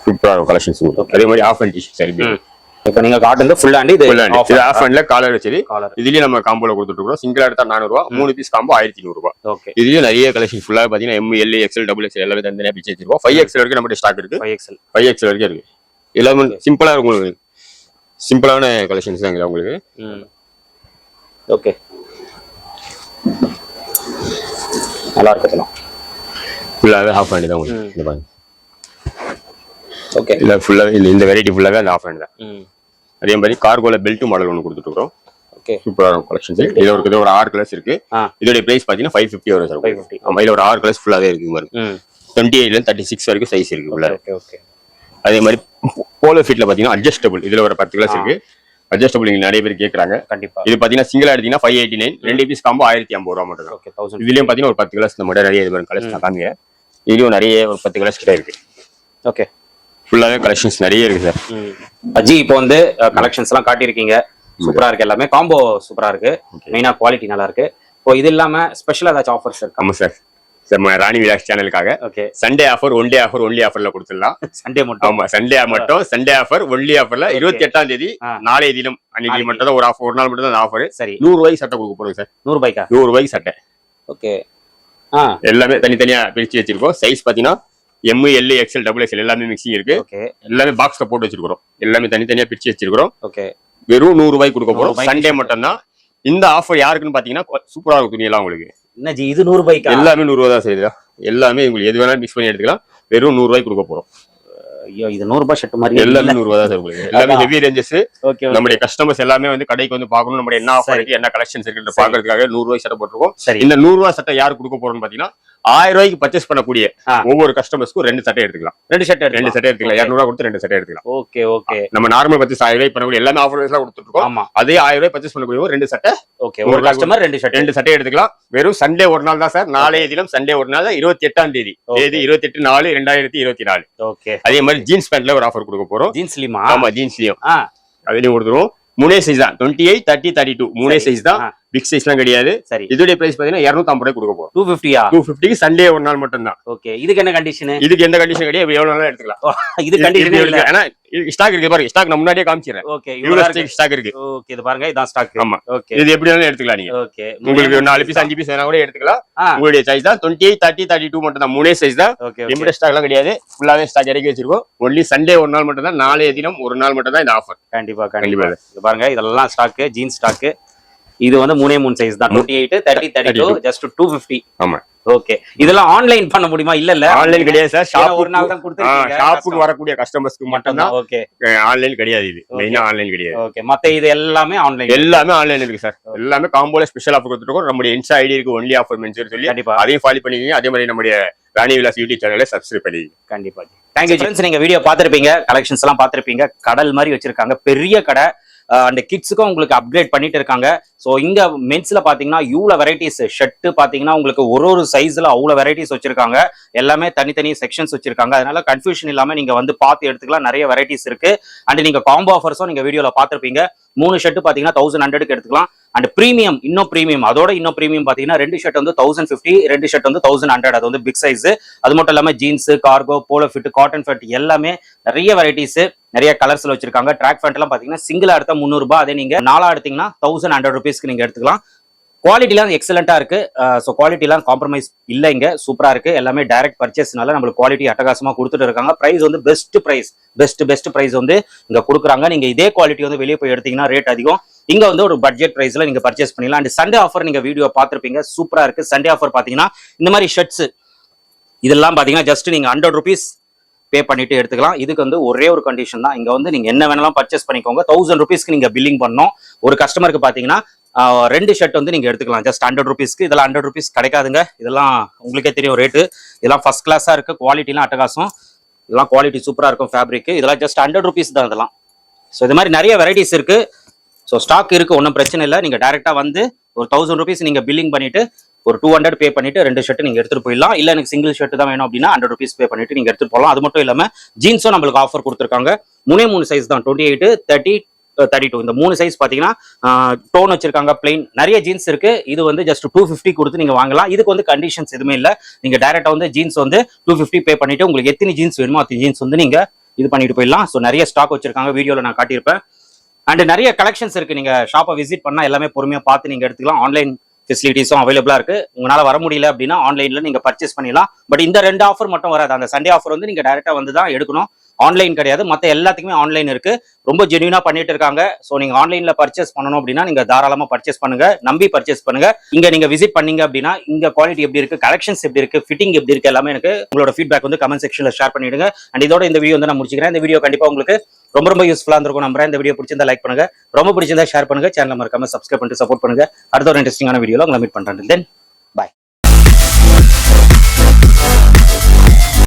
சூப்பரா கலெக்ஷன்ஸ். அதே மாதிரி ஆஃப் அண்ட் டி-ஷர்ட் சரி. இப்போ நீங்க காட்டன் ஃபுல் ஹேண்ட் இது ஆஃப் ஹேண்ட்ல காலர் வச்சது. இதுலயே நம்ம காம்போல கொடுத்துட்டு இருக்கோம். சிங்கிளா எடுத்தா 400 ரூபாய், 3 பீஸ் காம்போ 1200 ரூபாய். ஓகே, இதுலயே நிறைய கலெக்ஷன் ஃபுல்லா பாத்தீங்கன்னா M L XL XXL எல்லாமே தனியா பிரிச்சு வச்சிருக்கோம். 5XL வரைக்கும் நம்ம ஸ்டாக் இருக்கு. 5XL வரைக்கும் இருக்கு. எல்லாமே சிம்பிளா இருக்கும் உங்களுக்கு. சிம்பிளான கலெக்ஷன்ஸ் தான் உங்களுக்கு. ஓகே, நல்லா இருக்கு. ஃபுல்லாவே ஆஃப் ஹேண்ட் தான் உங்களுக்கு. இந்த பாருங்க. ஓகே, இல்ல ஃபுல்லாவே இந்த வெரைட்டி ஃபுல்லாவே அந்த ஆஃப் ஹேண்ட் தான். அதே மாதிரி கார்கோல பெல்ட் மாடல் ஒன்னு கொடுத்துட்டு இருக்கோம். ஓகே, சூப்பரான கலெக்ஷன்ஸ். இதுல ஒரு 6 கலர்ஸ் இருக்கு. இதோட பிரைஸ் பாத்தீங்கன்னா 550 வரும் சார். 550. ஆமா, இதுல ஒரு 6 கலர்ஸ் ஃபுல்லாவே இருக்கு பாருங்க. 28 ல 36 வரைக்கும் சைஸ் இருக்கு உள்ள. Okay, okay. அதே மாதிரி போலோ ஃபிட்ல பாத்தீங்கன்னா அட்ஜஸ்டபிள். இதுல ஒரு 10 கலர்ஸ் இருக்கு. அட்ஜஸ்டபிள் நீங்க நிறைய பேர் கேக்குறாங்க. கண்டிப்பா. இது பாத்தீங்கன்னா சிங்கிளா எடுத்தீங்கன்னா 589, 2 பீஸ் காம்போ 1050 ரூபாய் மட்டும் தான். ஓகே, 1000. இதுலயும் பாத்தீங்கன்னா ஒரு 10 கலர்ஸ் நம்ம நிறைய இது கலர்ஸ் காமிங்க. இதுலயும் நிறைய ஒரு 10 கலர்ஸ் கிட்ட இருக்கு. ஓகே, ஃபுல்லாவே கலெக்ஷன்ஸ் நிறைய இருக்கு சார். அஜி இப்போ வந்து கலெக்ஷன்ஸ் எல்லாம் காட்டியிருக்கீங்க. சூப்பரா இருக்கு. எல்லாமே காம்போ சூப்பரா இருக்கு. மெயினா குவாலிட்டி நல்லா இருக்கு. இப்போ இது இல்லாம ஸ்பெஷலா ஏதாச்சும் ஆஃபர்ஸ் இருக்கா? ஆமா சார். ராணி விலாஸ் சேனலுக்காக ஓகே, சண்டே ஆஃபர் ஒன்லி ஆஃபர்ல கொடுத்துடலாம். சண்டே மட்டும். ஆமா, சண்டே மட்டும். சண்டே ஆஃபர் ஒன்லி ஆஃபர்ல 28ஆம் தேதி நாளைய தினம் அன்னைக்கு மட்டும் தான் ஒரு ஆஃபர். ஒரு நாள் மட்டும் தான் ஆஃபர். சரி, 100 ரூபாய்க்கு சட்டை கொடுக்க போறோம் சார். 100 ரூபாய்க்கா? 100 ரூபாய்க்கு சட்டை. ஓகே, எல்லாமே தனித்தனியா பிரிச்சு வச்சிருக்கோம். சைஸ் பாத்தீங்கன்னா M L XL XXL எல்லாமே மிக்சிங் இருக்கு. எல்லாமே பாக்ஸ்ல போட்டு வச்சிருக்கோம். எல்லாமே தனித்தனியா பிரிச்சு வச்சிருக்கோம். ஓகே, வெறும் 100 ரூபாய்க்கு கொடுக்க போறோம். சண்டே மட்டும் தான். இந்த ஆஃபர் யாருக்குன்னு பாத்தீங்கன்னா சூப்பரா இருக்கும். துணி எல்லாம் உங்களுக்கு என்ன ஜி இது 100 ரூபாய்க்கா? எல்லாமே 100 ரூபாய் தான் செய்யுதா. எல்லாமே உங்களுக்கு எது வேணாலும் மிக்ஸ் பண்ணி எடுத்துக்கலாம். வெறும் 100 ரூபாய்க்கு கொடுக்க போறோம். ஐயோ, இது 100 ரூபாய் ஷர்ட் மாதிரி எல்லாமே 100 ரூபாய் தான் சார் உங்களுக்கு. எல்லாமே ஹெவி ரேஞ்சஸ். ஓகே, நம்மளுடைய கஸ்டமர்ஸ் எல்லாமே வந்து கடைக்கு வந்து பார்க்கணும். நம்ம என்ன ஆஃபர் இருக்கு, என்ன கலெக்ஷன்ஸ் இருக்குன்னு பாக்குறதுக்காக 100 ரூபாய் சட்டை போட்டுருக்கோம். இந்த 100 ரூபாய் சட்டை யாரு கொடுக்க போறோம்னு பாத்தீங்கன்னா 1000 ரூபாய்க்கு பர்ச்சேஸ் பண்ணக்கூடிய ஒவ்வொரு கஸ்டமர்ஸ்க்கும் 2 சட்டை எடுத்துக்கலாம். 2 சட்டை எடுத்துக்கலாம். 200 ரூபாய் கொடுத்து 2 சட்டை எடுத்துக்கலாம். Okay, okay. நம்ம நார்மல் பர்ச்சேஸ் 1000 ரூபாய் பண்ணக்கூடிய எல்லாமே ஆஃபர் வைஸ்ல கொடுத்துட்டு இருக்கோம். அதே 1000 ரூபாய் பர்ச்சேஸ் பண்ணக்கூடிய 2 சட்டை. ஓகே, ஒரு கஸ்டமர் 2 சட்டை எடுத்துக்கலாம். வெறும் சண்டே ஒரு நாள் தான் சார். நாளைய தினம் சண்டே ஒரு நாள் 28ஆம் தேதி. தேதி 28/4/2024. ஓகே. அதே மாதிரி ஜீன்ஸ் பேண்ட்ல ஒரு ஆஃபர் கொடுக்க போறோம். ஜீன்ஸ்லயுமா? ஆமா, ஜீன்ஸ்லயும் அதுலயும் கொடுத்துருவோம். 3 சைஸ் தான். 28, 30, 32 3 சைஸ் தான். பிக் சைஸ்லாம் கிடையாது. சரி, இதோட பிரைஸ் பாத்தீங்கன்னா 250 ரூபாய் கொடுக்க போறோம். 250யா? 250க்கு சண்டே ஒரு நாள் மட்டும் தான். ஓகே, இதுக்கு என்ன கண்டிஷன்? இதுக்கு எந்த கண்டிஷன் கிடையாது. எவ்வளவு நாளும் எடுத்துக்கலாம். இது கண்டிஷன் இல்ல. ஏன்னா ஸ்டாக் இருக்கு பாருங்க. ஸ்டாக் நான் முன்னாடியே காமிச்சறேன். ஓகே, இவ்வளவு ஸ்டாக் இருக்கு. ஓகே, இது பாருங்க. இதான் ஸ்டாக். ஆமா. ஓகே, இது எப்படி வேணாலும் எடுத்துக்கலாம் நீங்க. ஓகே, உங்களுக்கு 4 பீஸ் 5 பீஸ் வேணா கூட எடுத்துக்கலாம். உங்களுடைய சைஸ் தான். 28, 30, 32 மட்டும் தான். 3 சைஸ் தான். லிமிடெட் ஸ்டாக்லாம் கிடையாது. ஃபுல்லாவே ஸ்டாக் இறக்கி வச்சிருக்கோம். ஒன்லி சண்டே ஒரு நாள் மட்டும் தான். நாளைய தினம் ஒரு நாள் மட்டும் தான் இந்த ஆஃபர். கண்டிப்பா. இது பாருங்க. இதெல்லாம் ஸ்டாக், ஜீன்ஸ் ஸ்டாக். இது வந்து 3 சைஸ் தான். 28, 30, 32 ஜஸ்ட் 250. ஆமா. ஓகே, இதெல்லாம் ஆன்லைன் பண்ண முடியுமா? இல்ல ஆன்லைன் கிடையாது சார். ஷாப் ஒரு நாள் தான் கொடுத்துருக்கீங்க. ஷாப்புக்கு வரக்கூடிய கஸ்டமர்ஸ்க்கு மட்டும் தான். ஓகே, ஆன்லைன் கிடையாது. இது மெயினா ஆன்லைன் கிடையாது. ஓகே, மத்த இது எல்லாமே ஆன்லைன். எல்லாமே ஆன்லைன் இருக்கு சார். எல்லாமே காம்போல ஸ்பெஷல் ஆஃபர் கொடுத்துருக்கோம். நம்மளுடைய இன்ஸ்டா ஐடி இருக்கு, ஒன்லி ஆஃபர் மென்ஷன் சொல்லி. அதையும் ஃபாலோ பண்ணிக்கீங்க. அதே மாதிரி நம்மளுடைய ராணி விலாஸ் யூடியூப் சேனலை சப்ஸ்கிரைப் பண்ணிக்கீங்க. கண்டிப்பா. Thank you friends. நீங்க வீடியோ பார்த்திருப்பீங்க, கலெக்ஷன்ஸ் எல்லாம் பார்த்திருப்பீங்க. கடல் மாதிரி வச்சிருக்காங்க. பெரிய கடை. அண்ட் கிட்ஸுக்கும் உங்களுக்கு அப்கிரேட் பண்ணிட்டு இருக்காங்க. ஸோ இங்க மென்ஸ்ல பாத்தீங்கன்னா இவ்வளவு வெரைட்டிஸ் ஷர்ட் பாத்தீங்கன்னா உங்களுக்கு ஒரு சைஸ்ல அவ்வளவு வெரைட்டிஸ் வச்சிருக்காங்க. எல்லாமே தனித்தனி செக்ஷன்ஸ் வச்சிருக்காங்க. அதனால கன்ஃபியூஷன் இல்லாம நீங்க வந்து பார்த்து எடுத்துக்கலாம். நிறைய வெரைட்டிஸ் இருக்கு. அண்ட் நீங்க காம்போ ஆஃபர்ஸும் நீங்க வீடியோல பாத்திருப்பீங்க. 3 ஷர்ட் பாத்தீங்கன்னா 1100க்கு எடுத்துக்கலாம். அண்ட் பிரீமியம் இன்னும் பிரீமியம் அதோட இன்னும் பிரீமியம் பாத்தீங்கன்னா 2 ஷர்ட் வந்து 1050, 2 ஷர்ட் வந்து 1100. அது வந்து பிக் சைஸ். அது மட்டும் இல்லாம jeans, cargo, polo fit, cotton fit எல்லாமே நிறைய வெரைட்டிஸ் நிறைய கலர்ஸ்ல வச்சிருக்காங்க. ட்ராக் பேண்ட் எல்லாம் பாத்தீங்கன்னா சிங்கிளா எடுத்தா 300 ரூபாய். அதே நீங்க 4 எடுத்தீங்கன்னா 1100 ருபீஸ்க்கு நீங்க எடுத்துக்கலாம். குவாலிட்டிலாம் எக்ஸலண்டா இருக்கு. ஸோ குவாலிட்டிலாம் காம்ப்ரமைஸ் இல்லை, இங்க சூப்பரா இருக்கு. எல்லாமே டைரக்ட் பர்ச்சேஸ்னால நம்மளுக்கு குவாலிட்டி அட்டகாசமா கொடுத்துட்டு இருக்காங்க. பிரைஸ் வந்து பெஸ்ட் பிரைஸ் வந்து இங்க கொடுக்குறாங்க. நீங்க இதே குவாலிட்டி வந்து வெளியே போய் எடுத்தீங்கன்னா ரேட் அதிகம். இங்க வந்து ஒரு பட்ஜெட் பிரைஸ்ல நீங்க பர்ச்சேஸ் பண்ணிடலாம். அண்ட் சண்டே ஆஃபர் நீங்க வீடியோ பார்த்திருப்பீங்க, சூப்பரா இருக்கு. சண்டே ஆஃபர் பாத்தீங்கன்னா இந்த மாதிரி ஷர்ட்ஸ் இதெல்லாம் பாத்தீங்கன்னா ஜஸ்ட் நீங்க 100 ருபீஸ் பே பண்ணிட்டு எடுத்துக்கலாம். இதுக்கு வந்து ஒரே ஒரு கண்டிஷன் தான். இங்க வந்து நீங்க என்ன வேணாலும் பர்ச்சேஸ் பண்ணிக்கோங்க. 1000 ருபீஸ்க்கு நீங்க பில்லிங் பண்ணணும். ஒரு கஸ்டமருக்கு பாத்தீங்கன்னா 2 ஷர்ட் வந்து நீங்க எடுத்துக்கலாம் ஜஸ்ட் 100 ருபீஸ்க்கு. இதெல்லாம் 100 ருபீஸ் கிடைக்காதுங்க. இதெல்லாம் உங்களுக்கே தெரியும் ரேட்டு. இதெல்லாம் ஃபர்ஸ்ட் கிளாஸா இருக்கு. குவாலிட்டிலாம் அட்டகாசம். இதெல்லாம் குவாலிட்டி சூப்பரா இருக்கும். ஃபேப்ரிக் இதெல்லாம் ஜஸ்ட் 100 ருபீஸ் தான் இதெல்லாம். ஸோ இது மாதிரி நிறைய வெரைட்டிஸ் இருக்கு. ஸோ ஸ்டாக் இருக்கு, ஒன்றும் பிரச்சனை இல்லை. நீங்க டைரக்டா வந்து ஒரு 1000 ருபீஸ் நீங்க பில்லிங் பண்ணிட்டு ஒரு 200 பே பண்ணிட்டு 2 ஷர்ட் நீங்க எடுத்துட்டு போயிடலாம். இல்ல எனக்கு சிங்கிள் ஷர்ட் தான் வேணும் அப்படின்னா 100 ருபீஸ் பே பண்ணிட்டு நீங்க எடுத்துட்டு போகலாம். அது மட்டும் இல்லாம ஜீன்ஸும் நம்மளுக்கு ஆஃபர் கொடுத்துருக்காங்க. 3 சைஸ் தான், 28, 30, 32. இந்த 3 சைஸ் பாத்தீங்கன்னா டோன் வச்சிருக்காங்க. பிளைன் நிறைய ஜீன்ஸ் இருக்கு. இது வந்து ஜஸ்ட் 250 கொடுத்து நீங்க வாங்கலாம். இதுக்கு வந்து கண்டிஷன்ஸ் எதுவுமே இல்ல. நீங்க டைரக்டா வந்து ஜீன்ஸ் வந்து 250 பே பண்ணிட்டு உங்களுக்கு எத்தனை ஜீன்ஸ் வேணுமோ அத்தனை ஜீன்ஸ் வந்து நீங்க இது பண்ணிட்டு போயிடலாம். ஸோ நிறைய ஸ்டாக் வச்சிருக்காங்க. வீடியோல நான் காட்டியிருப்பேன். அண்ட் நிறைய கலெக்ஷன்ஸ் இருக்கு. நீங்க ஷாப்பை விசிட் பண்ணா எல்லாமே பொறுமையா பார்த்து நீங்க எடுத்துக்கலாம். ஆன்லைன் ஃபெசிலிட்டிஸும் அவைலபிளா இருக்கு. உங்களால வர முடியல அப்படின்னா ஆன்லைன்ல நீங்க பர்ச்சேஸ் பண்ணிடலாம். பட் இந்த 2 ஆஃபர் மட்டும் வராது. அந்த சண்டே ஆஃபர் வந்து நீங்க டைரக்டா வந்து தான் எடுக்கணும். ஆன்லைன் கிடையாது. மற்ற எல்லாத்துக்குமே ஆன்லைன் இருக்கு. ரொம்ப ஜென்யூனா பண்ணிட்டு இருக்காங்க. ஸோ நீங்க ஆன்லைன்ல பர்ச்சேஸ் பண்ணணும் அப்படின்னா நீங்க தாராளமா பர்ச்சேஸ் பண்ணுங்க. நம்பி பர்ச்சேஸ் பண்ணுங்க. இங்க நீங்க விசிட் பண்ணீங்க அப்படின்னா இங்க குவாலிட்டி எப்படி இருக்கு, கலெக்ஷன்ஸ் எப்படி இருக்கு, ஃபிட்டிங் எப்படி இருக்கு எல்லாமே எனக்கு உங்களோட ஃபீட்பேக் வந்து கமெண்ட் செக்ஷன்ல ஷேர் பண்ணிடுங்க. அண்ட் இதோட இந்த வீடியோ வந்து நான் முடிச்சுக்கிறேன். இந்த வீடியோ கண்டிப்பா உங்களுக்கு ரொம்ப யூஸ்ஃபுல்லா இருந்திருக்கும் நம்புறேன். இந்த வீடியோ பிடிச்சிருந்தா லைக் பண்ணுங்க, ரொம்ப பிடிச்சிருந்தா ஷேர் பண்ணுங்க, சேனல் மறக்காம சப்ஸ்கிரைப் பண்ணிட்டு சப்போர்ட் பண்ணுங்க. அடுத்த ஒரு இன்ட்ரெஸ்டிங்கான வீடியோல உங்களை மீட் பண்றேன். தென்